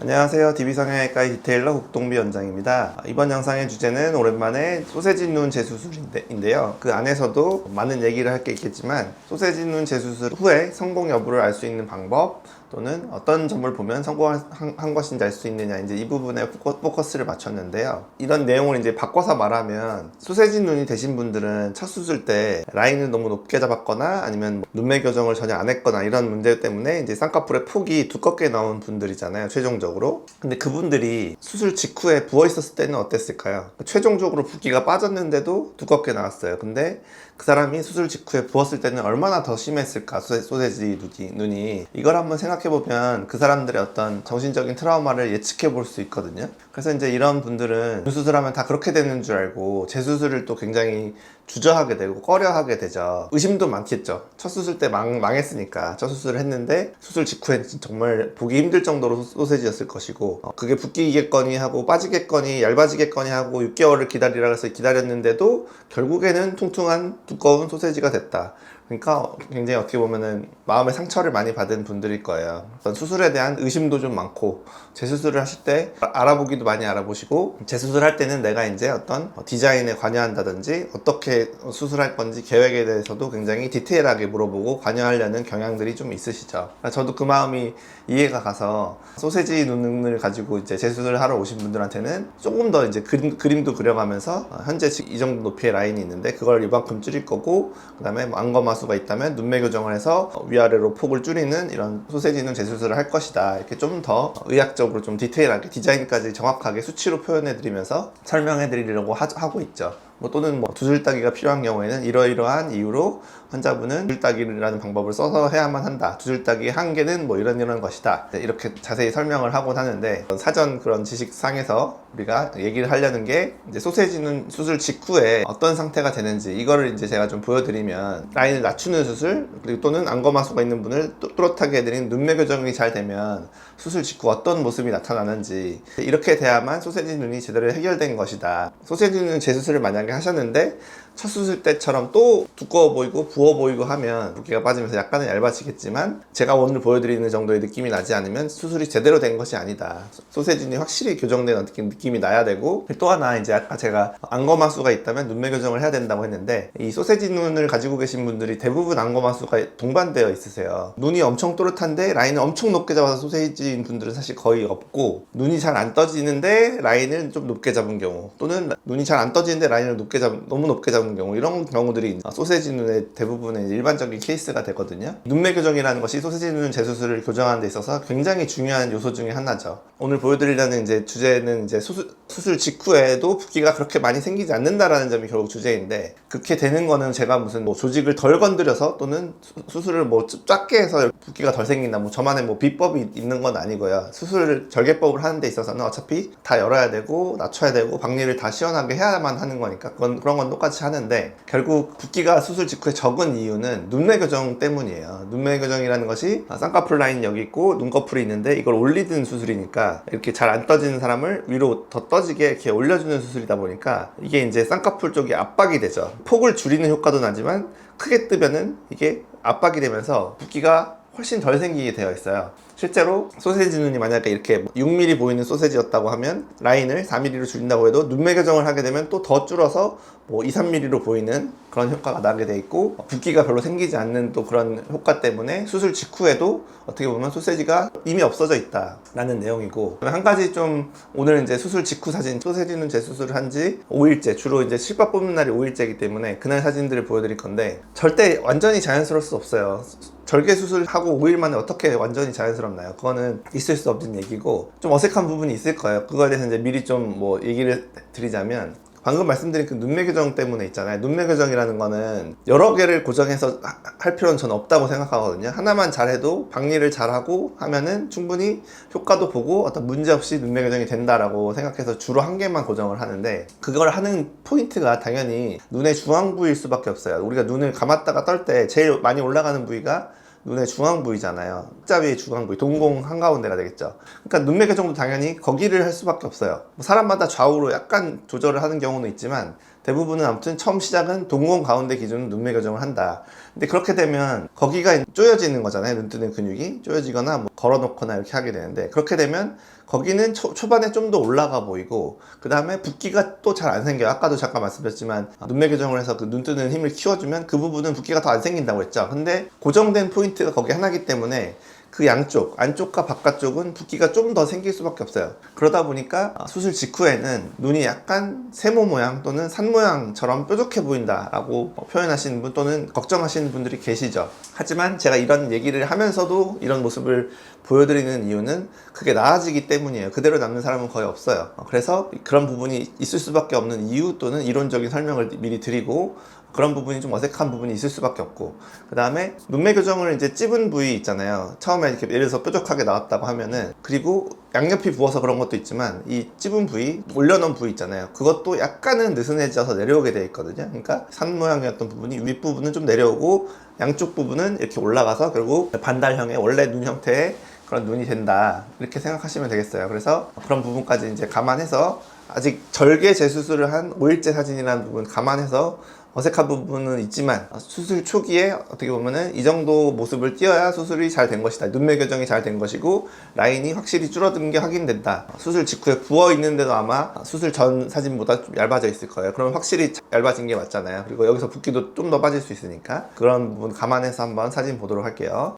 안녕하세요. DB성형외과의 디테일러 국동비 원장입니다. 이번 영상의 주제는 오랜만에 소세지 눈 재수술인데요. 그 안에서도 많은 얘기를 할 게 있겠지만 소세지 눈 재수술 후에 성공 여부를 알 수 있는 방법 또는 어떤 점을 보면 성공한 것인지 알 수 있느냐, 이제 이 부분에 포커스를 맞췄는데요. 이런 내용을 이제 바꿔서 말하면 소세지 눈이 되신 분들은 첫 수술 때 라인을 너무 높게 잡았거나 아니면 눈매 교정을 전혀 안 했거나 이런 문제 때문에 이제 쌍꺼풀의 폭이 두껍게 나온 분들이잖아요, 최종적으로. 근데 그분들이 수술 직후에 부어 있었을 때는 어땠을까요? 최종적으로 붓기가 빠졌는데도 두껍게 나왔어요. 근데 그 사람이 수술 직후에 부었을 때는 얼마나 더 심했을까, 소세지 눈이. 이걸 한번 생각해보면 그 사람들의 어떤 정신적인 트라우마를 예측해 볼 수 있거든요. 그래서 이제 이런 분들은 눈 수술하면 다 그렇게 되는 줄 알고 재수술을 또 굉장히 주저하게 되고 꺼려하게 되죠. 의심도 많겠죠. 첫 수술 때 망했으니까 첫 수술을 했는데 수술 직후엔 정말 보기 힘들 정도로 소세지였을 것이고, 그게 붓기겠거니 하고 빠지겠거니 얇아지겠거니 하고 6개월을 기다리라 해서 기다렸는데도 결국에는 퉁퉁한 두꺼운 소세지가 됐다. 그러니까 굉장히 어떻게 보면은 마음의 상처를 많이 받은 분들일 거예요. 어떤 수술에 대한 의심도 좀 많고, 재수술을 하실 때 알아보기도 많이 알아보시고, 재수술할 때는 내가 이제 어떤 디자인에 관여한다든지 어떻게 수술할 건지 계획에 대해서도 굉장히 디테일하게 물어보고 관여하려는 경향들이 좀 있으시죠. 저도 그 마음이 이해가 가서 소세지 눈을 가지고 이제 재수술을 하러 오신 분들한테는 조금 더 이제 그림도 그려가면서 현재 이 정도 높이의 라인이 있는데 그걸 이만큼 줄일 거고, 그 다음에 안검하수가 있다면 눈매 교정을 해서 위아래로 폭을 줄이는 이런 소세지 눈 재수술을 할 것이다. 이렇게 좀 더 의학적으로 좀 디테일하게 디자인까지 정확하게 수치로 표현해 드리면서 설명해 드리려고 하고 있죠. 또는 두줄따기가 필요한 경우에는 이러이러한 이유로 환자분은 두줄따기라는 방법을 써서 해야만 한다. 두줄따기의 한계는 이런 것이다. 이렇게 자세히 설명을 하곤 하는데, 사전 그런 지식상에서 우리가 얘기를 하려는 게 이제 소세지 눈 수술 직후에 어떤 상태가 되는지, 이거를 이제 제가 좀 보여드리면 라인을 낮추는 수술, 그리고 또는 안검하수가 있는 분을 또렷하게 해드리는 눈매 교정이 잘 되면 수술 직후 어떤 모습이 나타나는지, 이렇게 돼야만 소세지 눈이 제대로 해결된 것이다. 소세지 눈 재수술을 만약에 하셨는데 첫 수술 때처럼 또 두꺼워 보이고 부어 보이고 하면 붓기가 빠지면서 약간은 얇아지겠지만 제가 오늘 보여드리는 정도의 느낌이 나지 않으면 수술이 제대로 된 것이 아니다. 소세지 눈이 확실히 교정된 느낌이 나야 되고, 또 하나 이제 아까 제가 안검하수가 있다면 눈매 교정을 해야 된다고 했는데, 이 소세지 눈을 가지고 계신 분들이 대부분 안검하수가 동반되어 있으세요. 눈이 엄청 또렷한데 라인을 엄청 높게 잡아서 소세지인 분들은 사실 거의 없고, 눈이 잘 안 떠지는데 라인을 좀 높게 잡은 경우, 또는 눈이 잘 안 떠지는데 라인을 너무 높게 잡은 경우, 이런 경우들이 소세지 눈의 대부분의 일반적인 케이스가 되거든요. 눈매 교정이라는 것이 소세지 눈 재수술을 교정하는 데 있어서 굉장히 중요한 요소 중에 하나죠. 오늘 보여드리려는 이제 주제는 이제 수술 직후에도 붓기가 그렇게 많이 생기지 않는다라는 점이 결국 주제인데, 그렇게 되는 거는 제가 무슨 조직을 덜 건드려서 또는 수술을 작게 해서 붓기가 덜 생긴다, 저만의 비법이 있는 건 아니고요. 수술 절개법을 하는 데 있어서는 어차피 다 열어야 되고 낮춰야 되고 박리를 다 시원하게 해야만 하는 거니까 그런 건 똑같이 하는데, 결국 붓기가 수술 직후에 적은 이유는 눈매 교정 때문이에요. 눈매 교정이라는 것이 쌍꺼풀 라인 여기 있고 눈꺼풀이 있는데 이걸 올리는 수술이니까, 이렇게 잘 안 떠지는 사람을 위로 더 떠지게 이렇게 올려주는 수술이다 보니까 이게 이제 쌍꺼풀 쪽이 압박이 되죠. 폭을 줄이는 효과도 나지만 크게 뜨면은 이게 압박이 되면서 붓기가 훨씬 덜 생기게 되어 있어요. 실제로 소세지 눈이 만약에 이렇게 6mm 보이는 소세지였다고 하면 라인을 4mm로 줄인다고 해도 눈매 교정을 하게 되면 또 더 줄어서 2, 3mm로 보이는 그런 효과가 나게 돼 있고, 붓기가 별로 생기지 않는 또 그런 효과 때문에 수술 직후에도 어떻게 보면 소세지가 이미 없어져 있다 라는 내용이고, 한 가지 좀 오늘 이제 수술 직후 사진, 소세지 눈 재수술을 한 지 5일째, 주로 이제 실밥 뽑는 날이 5일째이기 때문에 그날 사진들을 보여드릴 건데, 절대 완전히 자연스러울 수 없어요. 절개 수술하고 5일 만에 어떻게 완전히 자연스럽나요? 그거는 있을 수 없는 얘기고, 좀 어색한 부분이 있을 거예요. 그거에 대해서 이제 미리 좀 얘기를 드리자면, 방금 말씀드린 그 눈매 교정 때문에 있잖아요. 눈매 교정이라는 거는 여러 개를 고정해서 할 필요는 저는 없다고 생각하거든요. 하나만 잘해도, 박리를 잘하고 하면은 충분히 효과도 보고 어떤 문제 없이 눈매 교정이 된다라고 생각해서 주로 한 개만 고정을 하는데, 그걸 하는 포인트가 당연히 눈의 중앙 부위일 수밖에 없어요. 우리가 눈을 감았다가 떨 때 제일 많이 올라가는 부위가 눈의 중앙 부위잖아요. 흑자위의 중앙 부위, 동공 한가운데가 되겠죠. 그러니까 눈매 교정도 당연히 거기를 할 수밖에 없어요. 사람마다 좌우로 약간 조절을 하는 경우는 있지만 대부분은 아무튼 처음 시작은 동공 가운데 기준으로 눈매 교정을 한다. 근데 그렇게 되면 거기가 쪼여지는 거잖아요. 눈 뜨는 근육이 쪼여지거나 뭐 걸어놓거나 이렇게 하게 되는데, 그렇게 되면 거기는 초반에 좀 더 올라가 보이고 그 다음에 붓기가 또 잘 안 생겨요. 아까도 잠깐 말씀드렸지만 눈매 교정을 해서 그 눈 뜨는 힘을 키워주면 그 부분은 붓기가 더 안 생긴다고 했죠. 근데 고정된 포인트가 거기 하나이기 때문에 그 양쪽, 안쪽과 바깥쪽은 붓기가 좀 더 생길 수밖에 없어요. 그러다 보니까 수술 직후에는 눈이 약간 세모 모양 또는 산 모양처럼 뾰족해 보인다라고 표현하시는 분 또는 걱정하시는 분들이 계시죠. 하지만 제가 이런 얘기를 하면서도 이런 모습을 보여드리는 이유는 그게 나아지기 때문이에요. 그대로 남는 사람은 거의 없어요. 그래서 그런 부분이 있을 수밖에 없는 이유 또는 이론적인 설명을 미리 드리고, 그런 부분이 좀 어색한 부분이 있을 수밖에 없고, 그 다음에 눈매 교정을 이제 찝은 부위 있잖아요. 처음에 이렇게 예를 들어서 뾰족하게 나왔다고 하면은, 그리고 양옆이 부어서 그런 것도 있지만 이 찝은 부위, 올려놓은 부위 있잖아요. 그것도 약간은 느슨해져서 내려오게 되어 있거든요. 그러니까 산 모양이었던 부분이 윗부분은 좀 내려오고 양쪽 부분은 이렇게 올라가서 결국 반달형의 원래 눈 형태의 그런 눈이 된다, 이렇게 생각하시면 되겠어요. 그래서 그런 부분까지 이제 감안해서, 아직 절개 재수술을 한 5일째 사진이라는 부분 감안해서 어색한 부분은 있지만 수술 초기에 어떻게 보면은 이 정도 모습을 띄어야 수술이 잘 된 것이다, 눈매 교정이 잘 된 것이고 라인이 확실히 줄어든 게 확인된다. 수술 직후에 부어 있는데도 아마 수술 전 사진보다 좀 얇아져 있을 거예요. 그러면 확실히 얇아진 게 맞잖아요. 그리고 여기서 붓기도 좀 더 빠질 수 있으니까 그런 부분 감안해서 한번 사진 보도록 할게요.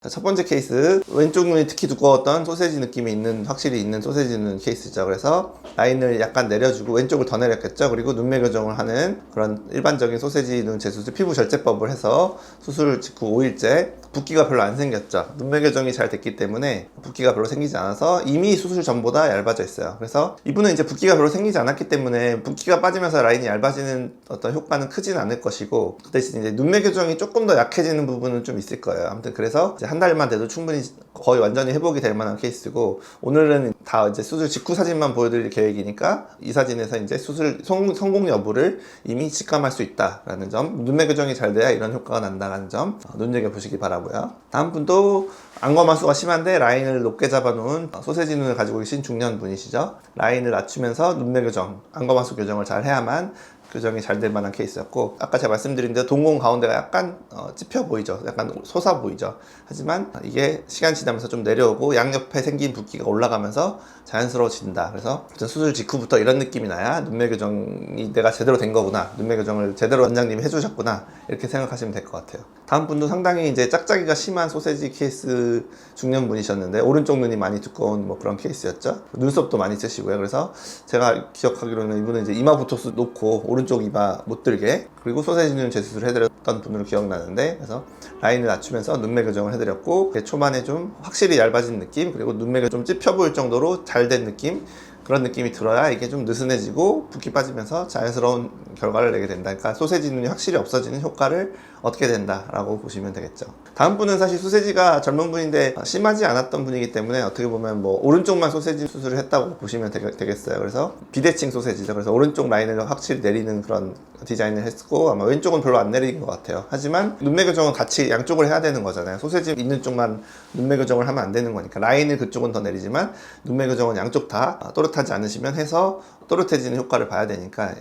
자, 첫 번째 케이스, 왼쪽 눈이 특히 두꺼웠던 소세지 느낌이 있는, 확실히 있는 소세지 눈 케이스죠. 그래서 라인을 약간 내려주고 왼쪽을 더 내렸겠죠. 그리고 눈매 교정을 하는 그런 일반적인 소세지 눈 재수술, 피부 절제법을 해서 수술 직후 5일째 붓기가 별로 안 생겼죠. 눈매 교정이 잘 됐기 때문에 붓기가 별로 생기지 않아서 이미 수술 전보다 얇아져 있어요. 그래서 이분은 이제 붓기가 별로 생기지 않았기 때문에 붓기가 빠지면서 라인이 얇아지는 어떤 효과는 크진 않을 것이고, 그 대신 이제 눈매 교정이 조금 더 약해지는 부분은 좀 있을 거예요. 아무튼 그래서 이제 한 달만 돼도 충분히 거의 완전히 회복이 될 만한 케이스고, 오늘은 다 이제 수술 직후 사진만 보여드릴 계획이니까 이 사진에서 이제 수술 성공 여부를 이미 직감할 수 있다라는 점, 눈매 교정이 잘 돼야 이런 효과가 난다는 점 눈여겨보시기 바라고요. 다음 분도 안검하수가 심한데 라인을 높게 잡아놓은 소세지 눈을 가지고 계신 중년 분이시죠. 라인을 낮추면서 눈매 교정, 안검하수 교정을 잘 해야만 교정이 잘 될 만한 케이스였고, 아까 제가 말씀드린 대로 동공 가운데가 약간 찝혀 보이죠. 약간 솟아 보이죠. 하지만 이게 시간 지나면서 좀 내려오고 양옆에 생긴 붓기가 올라가면서 자연스러워진다. 그래서 수술 직후부터 이런 느낌이 나야 눈매 교정이 내가 제대로 된 거구나, 눈매 교정을 제대로 원장님이 해주셨구나, 이렇게 생각하시면 될 것 같아요. 다음 분도 상당히 이제 짝짝이가 심한 소세지 케이스 중년 분이셨는데, 오른쪽 눈이 많이 두꺼운 뭐 그런 케이스였죠. 눈썹도 많이 쓰시고요. 그래서 제가 기억하기로는 이분은 이제 이마 보톡스 놓고 오른쪽 이마 못 들게, 그리고 소세지 눈 재수술을 해드렸던 분으로 기억나는데, 그래서 라인을 낮추면서 눈매 교정을 해드렸고, 초반에 좀 확실히 얇아진 느낌, 그리고 눈매가 좀 찝혀 보일 정도로 잘 된 느낌, 그런 느낌이 들어야 이게 좀 느슨해지고 붓기 빠지면서 자연스러운 결과를 내게 된다. 그러니까 소세지 눈이 확실히 없어지는 효과를 얻게 된다라고 보시면 되겠죠. 다음 분은 사실 소세지가 젊은 분인데 심하지 않았던 분이기 때문에 어떻게 보면 뭐 오른쪽만 소세지 수술을 했다고 보시면 되겠어요. 그래서 비대칭 소세지죠. 그래서 오른쪽 라인을 확실히 내리는 그런 디자인을 했고, 아마 왼쪽은 별로 안 내린 것 같아요. 하지만 눈매 교정은 같이 양쪽을 해야 되는 거잖아요. 소세지 있는 쪽만 눈매 교정을 하면 안 되는 거니까 라인을 그쪽은 더 내리지만 눈매 교정은 양쪽 다 또렷하지 않으시면 해서 또렷해지는 효과를 봐야 되니까,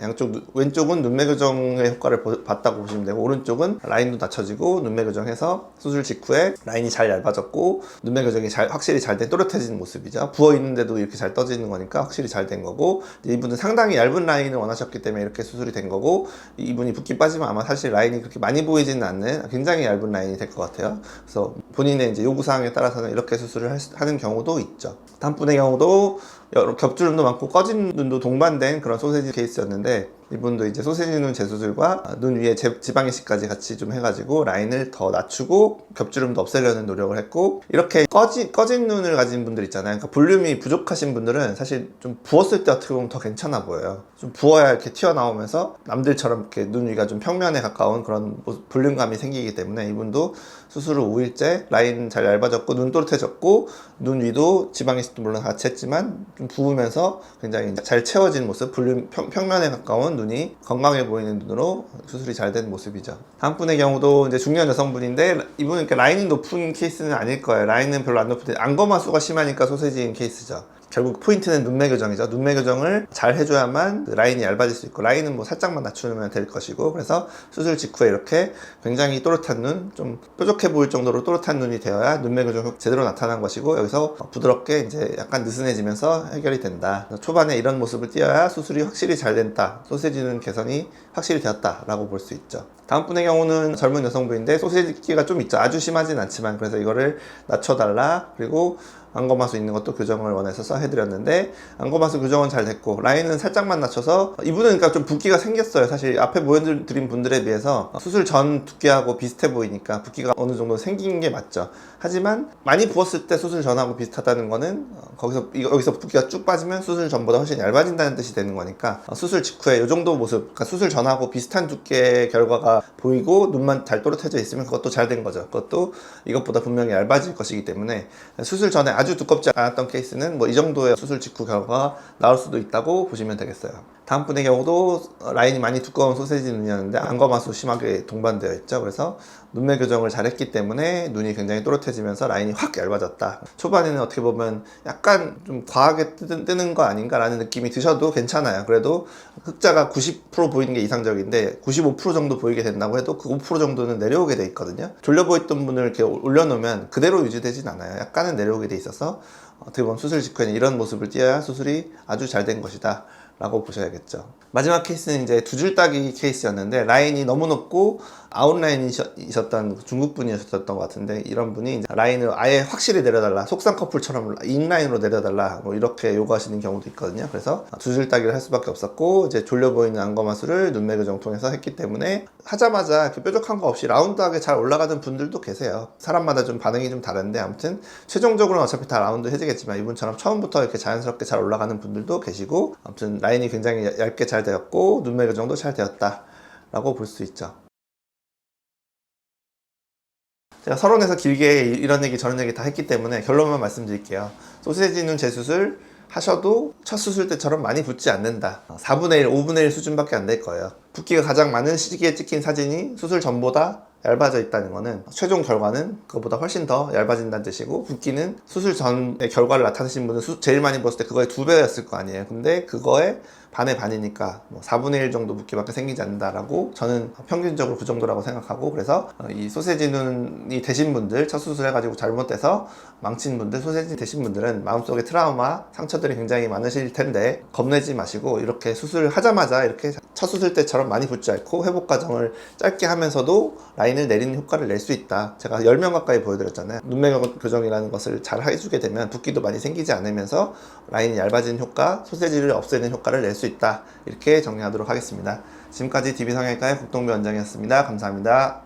왼쪽은 눈매 교정의 효과를 봤다고 보시면 되고, 오른쪽은 라인도 낮춰지고 눈매 교정해서 수술 직후에 라인이 잘 얇아졌고 눈매 교정이 확실히 잘 된 또렷해지는 모습이죠. 부어 있는데도 이렇게 잘 떠지는 거니까 확실히 잘 된 거고, 이분은 상당히 얇은 라인을 원하셨기 때문에 이렇게 수술이 된 거고, 이분이 붓기 빠지면 아마 사실 라인이 그렇게 많이 보이지는 않는 굉장히 얇은 라인이 될 것 같아요. 그래서 본인의 이제 요구사항에 따라서는 이렇게 수술을 하는 경우도 있죠. 다음 분의 경우도 여러 겹주름도 많고 꺼진 눈도 동반된 그런 소세지 케이스였는데, 이분도 이제 소세지 눈 재수술과 눈 위에 지방 이식까지 같이 좀 해가지고 라인을 더 낮추고 겹주름도 없애려는 노력을 했고, 이렇게 꺼진 눈을 가진 분들 있잖아요. 그러니까 볼륨이 부족하신 분들은 사실 좀 부었을 때 어떻게 보면 더 괜찮아 보여요. 좀 부어야 이렇게 튀어나오면서 남들처럼 이렇게 눈 위가 좀 평면에 가까운 그런 볼륨감이 생기기 때문에, 이분도 수술 후 5일째 라인 잘 얇아졌고 눈 또렷해졌고, 눈 위도 지방 이식도 물론 같이 했지만 좀 부으면서 굉장히 잘 채워진 모습, 볼륨 평면에 가까운 눈이 건강해 보이는 눈으로 수술이 잘 된 모습이죠. 다음 분의 경우도 이제 중년 여성분인데, 이분은 이렇게 라인이 높은 케이스는 아닐 거예요. 라인은 별로 안 높은데 안검하수가 심하니까 소세지인 케이스죠. 결국 포인트는 눈매 교정이죠. 눈매 교정을 잘 해줘야만 라인이 얇아질 수 있고, 라인은 뭐 살짝만 낮추면 될 것이고, 그래서 수술 직후에 이렇게 굉장히 또렷한 눈, 좀 뾰족해 보일 정도로 또렷한 눈이 되어야 눈매 교정 제대로 나타난 것이고, 여기서 부드럽게 이제 약간 느슨해지면서 해결이 된다. 초반에 이런 모습을 띄어야 수술이 확실히 잘 된다. 소세지 눈 개선이 확실히 되었다라고 볼 수 있죠. 다음 분의 경우는 젊은 여성분인데 소세지기가 좀 있죠. 아주 심하진 않지만, 그래서 이거를 낮춰달라. 그리고 안검하수 있는 것도 교정을 원해서 해드렸는데, 안검하수 교정은 잘 됐고 라인은 살짝만 낮춰서, 이분은 그러니까 좀 붓기가 생겼어요. 사실 앞에 보여드린 분들에 비해서 수술 전 두께하고 비슷해 보이니까 붓기가 어느 정도 생긴 게 맞죠. 하지만 많이 부었을 때 수술 전하고 비슷하다는 거는 여기서 붓기가 쭉 빠지면 수술 전보다 훨씬 얇아진다는 뜻이 되는 거니까, 수술 직후에 이 정도 모습, 그러니까 수술 전하고 비슷한 두께의 결과가 보이고 눈만 잘 또렷해져 있으면 그것도 잘 된 거죠. 그것도 이것보다 분명히 얇아질 것이기 때문에, 수술 전에 아주 두껍지 않았던 케이스는 뭐 이 정도의 수술 직후 결과가 나올 수도 있다고 보시면 되겠어요. 다음 분의 경우도 라인이 많이 두꺼운 소세지 눈이었는데 안검하수 심하게 동반되어 있죠. 그래서 눈매 교정을 잘했기 때문에 눈이 굉장히 또렷해지면서 라인이 확 얇아졌다. 초반에는 어떻게 보면 약간 좀 과하게 뜨는 거 아닌가 라는 느낌이 드셔도 괜찮아요. 그래도 흑자가 90% 보이는 게 이상적인데 95% 정도 보이게 된다고 해도 그 5% 정도는 내려오게 돼 있거든요. 졸려 보였던 분을 이렇게 올려놓으면 그대로 유지되진 않아요. 약간은 내려오게 돼 있어서 어떻게 보면 수술 직후에는 이런 모습을 띄어야 수술이 아주 잘 된 것이다 라고 보셔야겠죠. 마지막 케이스는 이제 두 줄 따기 케이스였는데, 라인이 너무 높고 아웃라인이셨던 중국 분이셨던 것 같은데, 이런 분이 이제 라인을 아예 확실히 내려달라, 속상 커플처럼 인라인으로 내려달라, 뭐 이렇게 요구하시는 경우도 있거든요. 그래서 두 줄 따기를 할 수밖에 없었고, 이제 졸려 보이는 안검하수를 눈매 교정 통해서 했기 때문에 하자마자 이렇게 뾰족한 거 없이 라운드하게 잘 올라가는 분들도 계세요. 사람마다 좀 반응이 좀 다른데, 아무튼 최종적으로는 어차피 다 라운드 해지겠지만 이분처럼 처음부터 이렇게 자연스럽게 잘 올라가는 분들도 계시고, 아무튼 라인이 굉장히 얇게 잘 되었고 눈매 교정도 잘 되었다 라고 볼 수 있죠. 제가 서론에서 길게 이런 얘기 저런 얘기 다 했기 때문에 결론만 말씀드릴게요. 소세지 눈 재수술 하셔도 첫 수술 때처럼 많이 붓지 않는다. 4분의 1, 5분의 1 수준밖에 안 될 거예요. 붓기가 가장 많은 시기에 찍힌 사진이 수술 전보다 얇아져 있다는 거는, 최종 결과는 그것보다 훨씬 더 얇아진다는 뜻이고, 붓기는 수술 전의 결과를 나타내신 분은 제일 많이 봤을 때 그거의 2배였을 거 아니에요. 근데 그거에 반의 반이니까 4분의 1 정도 붓기밖에 생기지 않는다라고, 저는 평균적으로 그 정도라고 생각하고, 그래서 이 소세지 눈이 되신 분들, 첫 수술 해가지고 잘못돼서 망친 분들, 소세지 되신 분들은 마음속에 트라우마, 상처들이 굉장히 많으실 텐데 겁내지 마시고, 이렇게 수술하자마자 이렇게 첫 수술 때처럼 많이 붓지 않고 회복 과정을 짧게 하면서도 라인을 내리는 효과를 낼 수 있다. 제가 10명 가까이 보여드렸잖아요. 눈매 교정이라는 것을 잘 해주게 되면 붓기도 많이 생기지 않으면서 라인이 얇아지는 효과, 소세지를 없애는 효과를 낼 수 있다. 이렇게 정리하도록 하겠습니다. 지금까지 DB성형외과의 국동배 원장이었습니다. 감사합니다.